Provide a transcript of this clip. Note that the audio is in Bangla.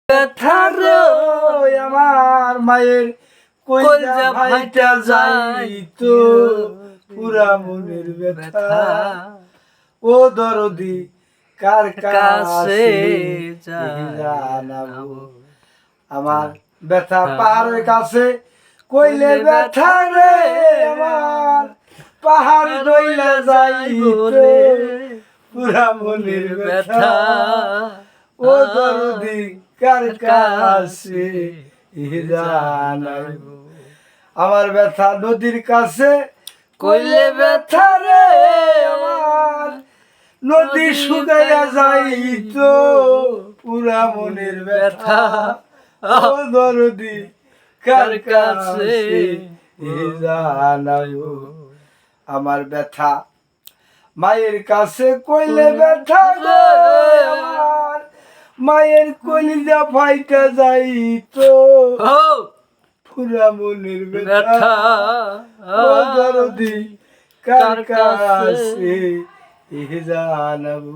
ব্যথারে আমার মায়ের কইজা ভাইটা যাইতো পুরা মনের ব্যথা ও দরদি কার কাছে জানাবো আমার ব্যথা পাহাড়ের কাছে কইলে ব্যথা রে আমার পাহাড় রইলা যাইতো পুরা মনের ব্যথা ও দরদি কার কাছে জানাবো আমার ব্যথা নদীর কাছে কইলে ব্যথা রে আমার নদী শুকাইয়া যাইতো পুরা মনের ব্যথা ও দরদি কার কাছে জানাবো আমার ব্যথা মায়ের কাছে কইলে ব্যথা রে আমার মায়ের কলিজা ফাইটা যাইতো পুরা মনের ব্যথা ও দরদি কার কাছে জানাবো।